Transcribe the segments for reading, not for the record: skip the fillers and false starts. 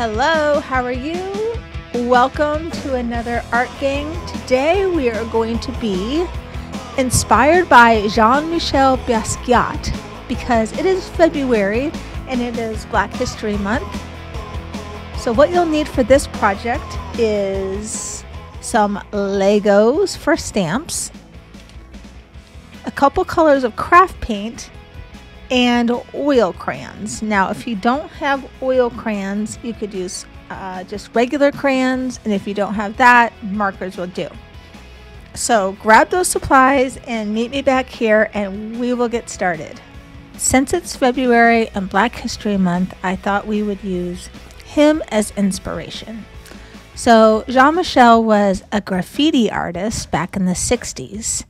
Hello, how are you? Welcome to another Art Gang. Today we are going to be inspired by Jean-Michel Basquiat because it is February and it is Black History Month. So what you'll need for this project is some Legos for stamps, a couple colors of craft paint, and oil crayons. Now, if you don't have oil crayons, you could use just regular crayons, and if you don't have that, markers will do. So grab those supplies and meet me back here and we will get started. Since it's February and Black History Month, I thought we would use him as inspiration. So Jean-Michel was a graffiti artist back in the 60s,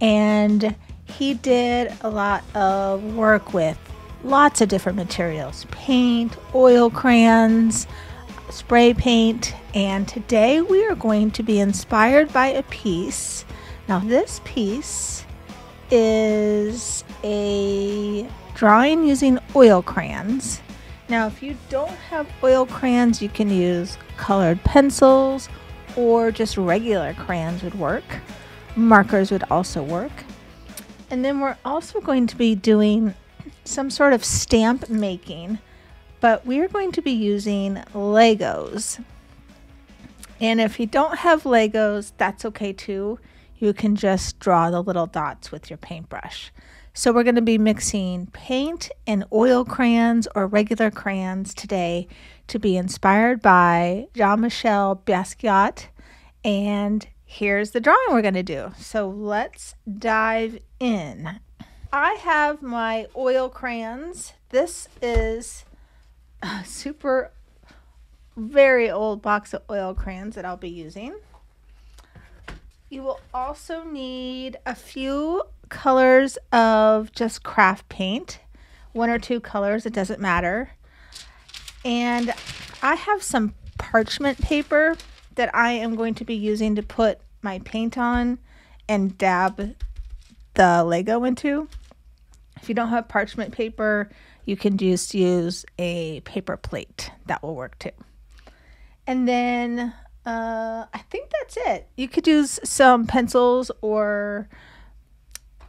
and he did a lot of work with lots of different materials: paint, oil crayons, spray paint, and today we are going to be inspired by a piece. Now this piece is a drawing using oil crayons. Now if you don't have oil crayons, you can use colored pencils or just regular crayons would work. Markers would also work. And then we're also going to be doing some sort of stamp making, but we're going to be using Legos. And if you don't have Legos, that's okay too. You can just draw the little dots with your paintbrush. So we're going to be mixing paint and oil crayons or regular crayons today to be inspired by Jean-Michel Basquiat. And here's the drawing we're going to do. So let's dive in. I have my oil crayons. This is a very old box of oil crayons that I'll be using. You will also need a few colors of just craft paint, one or two colors, it doesn't matter. And I have some parchment paper that I am going to be using to put my paint on and dab the Lego into. If you don't have parchment paper, you can just use a paper plate. That will work too. And then I think that's it. You could use some pencils or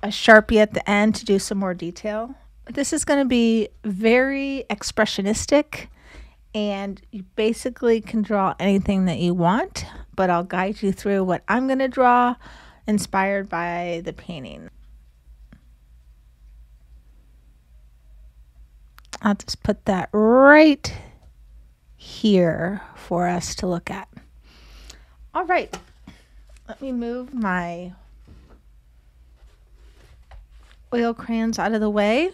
a Sharpie at the end to do some more detail. This is going to be very expressionistic, and you basically can draw anything that you want, but I'll guide you through what I'm going to draw inspired by the painting. I'll just put that right here for us to look at. All right, let me move my oil crayons out of the way.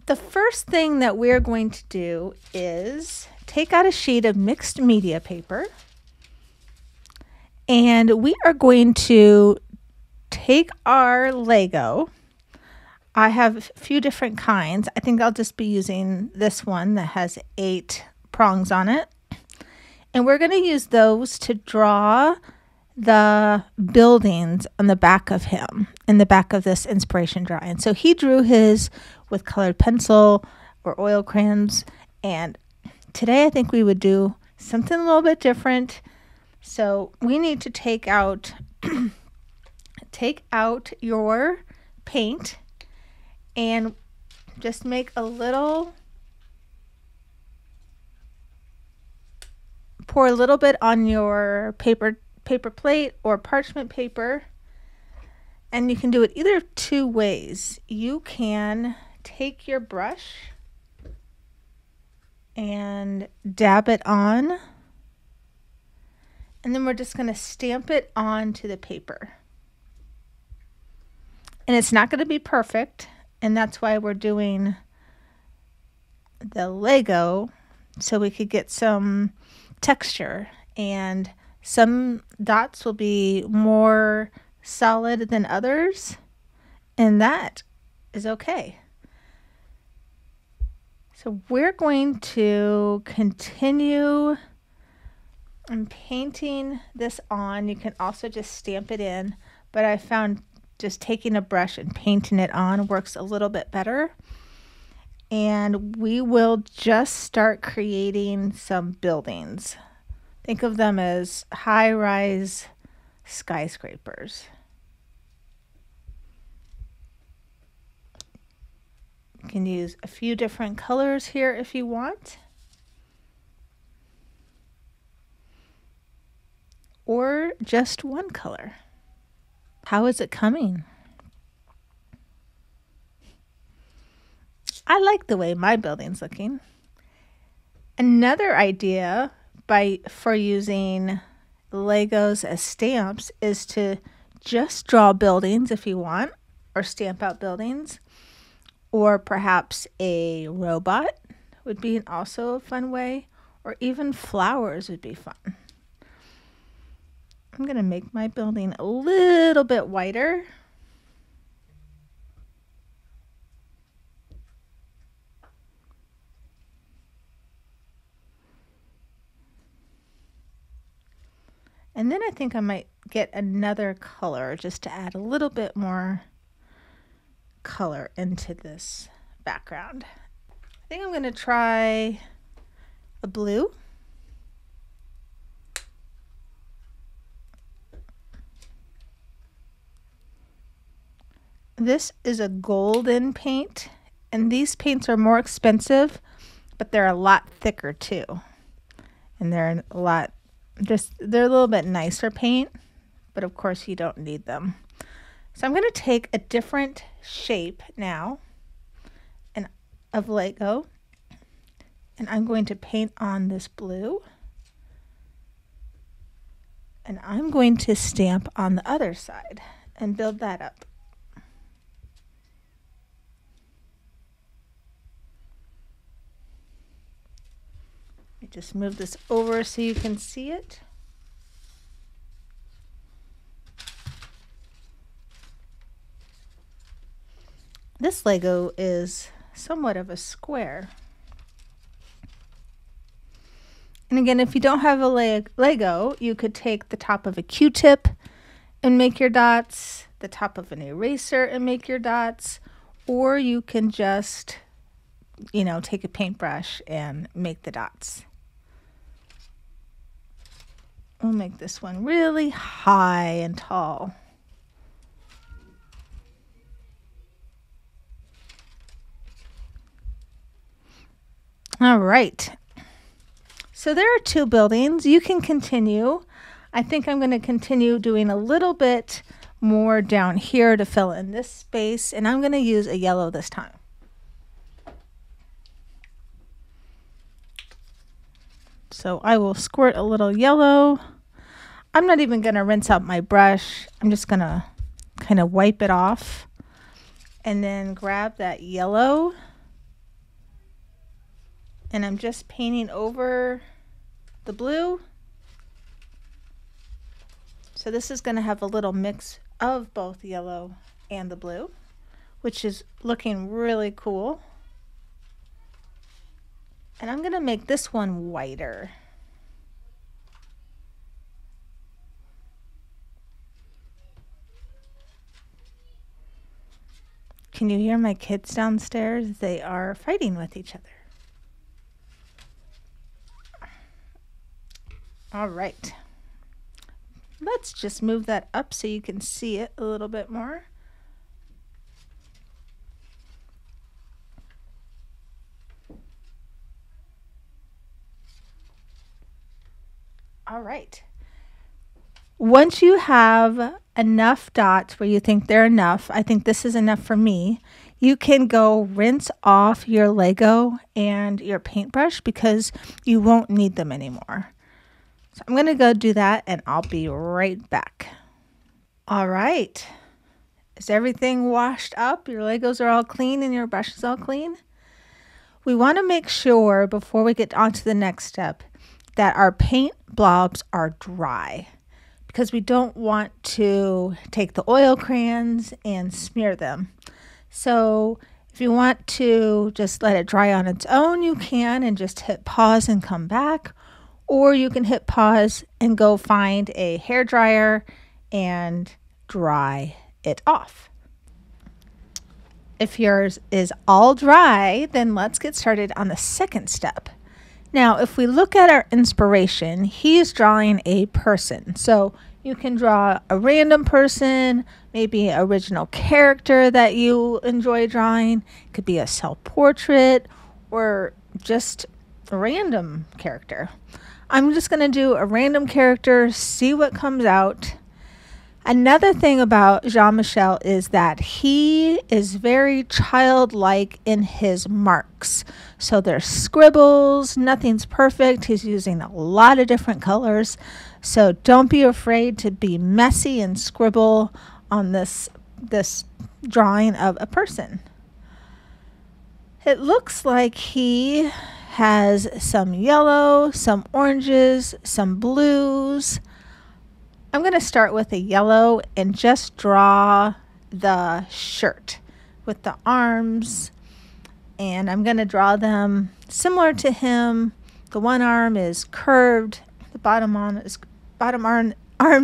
The first thing that we're going to do is take out a sheet of mixed media paper, and we are going to take our Lego. I have a few different kinds. I think I'll just be using this one that has 8 prongs on it. And we're going to use those to draw the buildings on the back of him, in the back of this inspiration drawing. So he drew his with colored pencil or oil crayons. And today I think we would do something a little bit different. So we need to take out your paint and just make a little, pour a little bit on your paper plate or parchment paper. And you can do it either 2 ways. You can take your brush and dab it on, and then we're just going to stamp it onto the paper. And it's not going to be perfect, and that's why we're doing the Lego, so we could get some texture, and some dots will be more solid than others, and that is okay. So we're going to continue painting this on. You can also just stamp it in, but I found just taking a brush and painting it on works a little bit better. and we will just start creating some buildings. Think of them as high-rise skyscrapers. You can use a few different colors here if you want, or just one color. How is it coming? I like the way my building's looking. Another idea for using Legos as stamps is to just draw buildings if you want, or stamp out buildings, or perhaps a robot would be also a fun way, or even flowers would be fun. I'm going to make my building a little bit whiter. And then I think I might get another color just to add a little bit more color into this background. I think I'm going to try a blue. This is a golden paint, and these paints are more expensive, but they're a lot thicker too. And they're a little bit nicer paint, but of course you don't need them. So I'm going to take a different shape now of Lego, and I'm going to paint on this blue, and I'm going to stamp on the other side and build that up. Let me just move this over so you can see it. This Lego is somewhat of a square. And again, if you don't have a Lego, you could take the top of a Q-tip and make your dots, the top of an eraser and make your dots, or you can just, take a paintbrush and make the dots. We'll make this one really high and tall. All right. So there are two buildings. You can continue. I think I'm going to continue doing a little bit more down here to fill in this space, and I'm going to use a yellow this time. So I will squirt a little yellow. I'm not even going to rinse out my brush. I'm just going to kind of wipe it off and then grab that yellow. And I'm just painting over the blue. So this is going to have a little mix of both yellow and the blue, which is looking really cool. And I'm going to make this one whiter. Can you hear my kids downstairs? They are fighting with each other. All right. Let's just move that up so you can see it a little bit more. All right. Once you have enough dots where you think they're enough, I think this is enough for me, you can go rinse off your Lego and your paintbrush because you won't need them anymore. So I'm going to go do that and I'll be right back. All right. Is everything washed up? Your Legos are all clean and your brush is all clean? We want to make sure before we get on to the next step that our paint blobs are dry, because we don't want to take the oil crayons and smear them. So if you want to just let it dry on its own, you can, and just hit pause and come back. Or you can hit pause and go find a hairdryer and dry it off. If yours is all dry, then let's get started on the second step. Now, if we look at our inspiration, he's drawing a person. So you can draw a random person, maybe an original character that you enjoy drawing. It could be a self-portrait or just a random character. I'm just going to do a random character, see what comes out. Another thing about Jean-Michel is that he is very childlike in his marks. So there's scribbles, nothing's perfect. He's using a lot of different colors. So don't be afraid to be messy and scribble on this drawing of a person. It looks like he has some yellow, some oranges, some blues. I'm going to start with a yellow and just draw the shirt with the arms, and I'm going to draw them similar to him. The one arm is curved, the bottom arm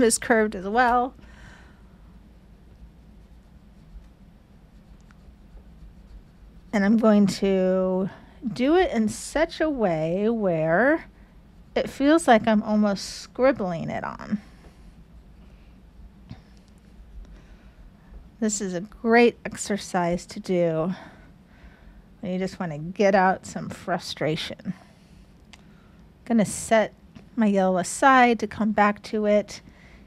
is curved as well. And I'm going to do it in such a way where it feels like I'm almost scribbling it on. This is a great exercise to do when you just want to get out some frustration. I'm going to set my yellow aside to come back to it.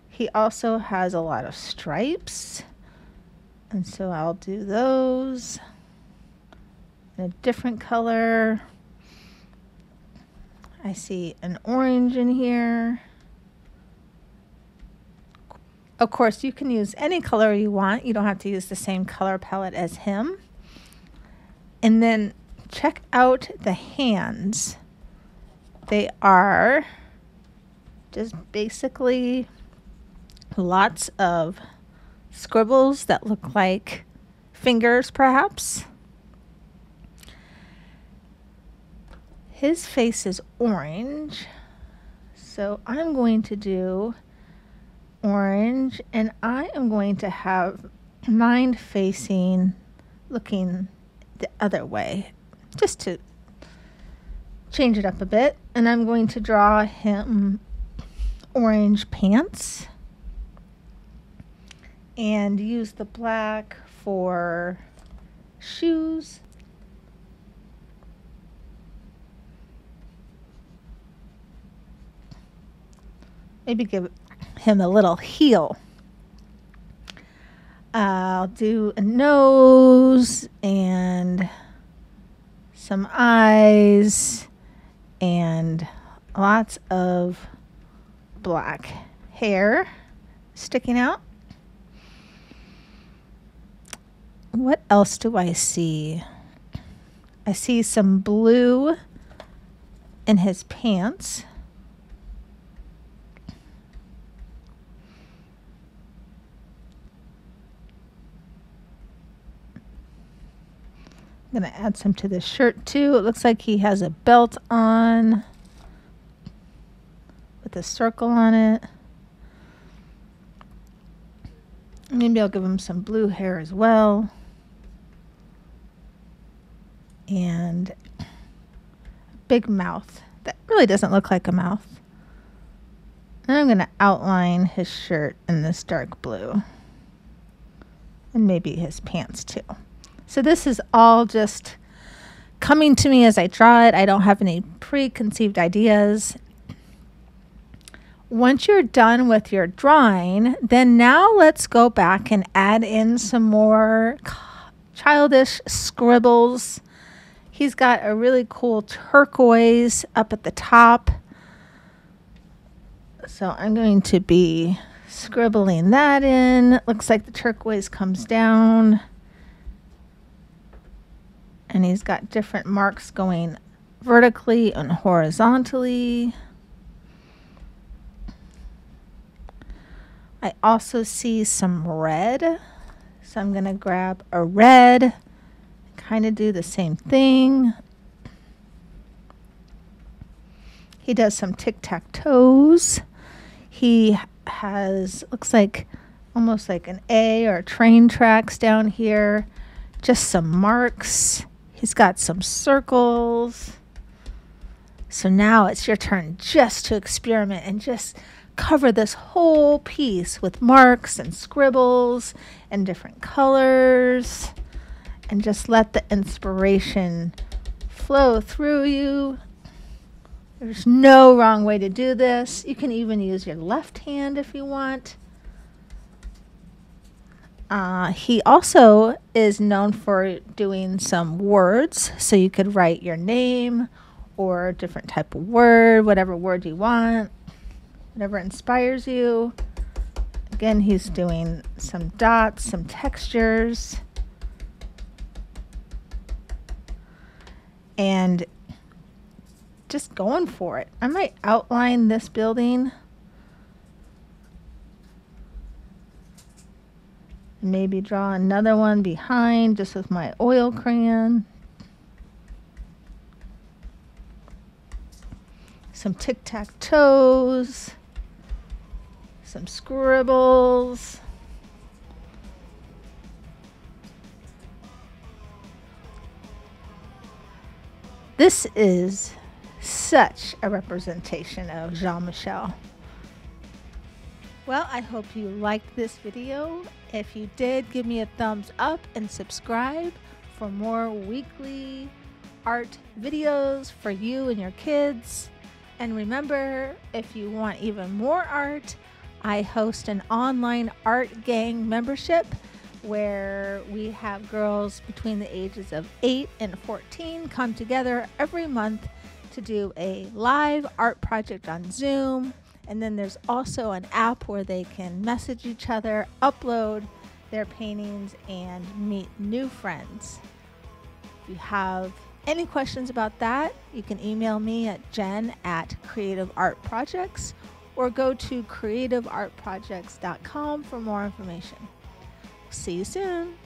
He also has a lot of stripes, and so I'll do those in a different color. I see an orange in here. Of course, you can use any color you want. You don't have to use the same color palette as him. And then check out the hands. They are just basically lots of scribbles that look like fingers, perhaps. His face is orange, so I'm going to do orange, and I am going to have mine facing, looking the other way, just to change it up a bit. And I'm going to draw him orange pants and use the black for shoes. Maybe give him a little heel. I'll do a nose and some eyes and lots of black hair sticking out. What else do I see? I see some blue in his pants. I'm going to add some to this shirt too. It looks like he has a belt on with a circle on it. Maybe I'll give him some blue hair as well. And a big mouth that really doesn't look like a mouth. And I'm going to outline his shirt in this dark blue. And maybe his pants too. So this is all just coming to me as I draw it. I don't have any preconceived ideas. Once you're done with your drawing, then now let's go back and add in some more childish scribbles. He's got a really cool turquoise up at the top. So I'm going to be scribbling that in. It looks like the turquoise comes down. And he's got different marks going vertically and horizontally. I also see some red. So I'm going to grab a red, kind of do the same thing. He does some tic-tac-toes. He has, looks like almost like an A or train tracks down here. just some marks. He's got some circles. So now it's your turn just to experiment and just cover this whole piece with marks and scribbles and different colors, and just let the inspiration flow through you. There's no wrong way to do this. You can even use your left hand if you want. He also is known for doing some words, so you could write your name or a different type of word, whatever word you want, whatever inspires you. Again, he's doing some dots, some textures, and just going for it. I might outline this building. Maybe draw another one behind just with my oil crayon. Some tic-tac-toes. Some scribbles. This is such a representation of Jean-Michel. Well, I hope you liked this video. If you did, give me a thumbs up and subscribe for more weekly art videos for you and your kids. And remember, if you want even more art, I host an online art gang membership where we have girls between the ages of 8 and 14 come together every month to do a live art project on Zoom. And then there's also an app where they can message each other, upload their paintings, and meet new friends. If you have any questions about that, you can email me at jen@creativeartprojects or go to creativeartprojects.com for more information. See you soon.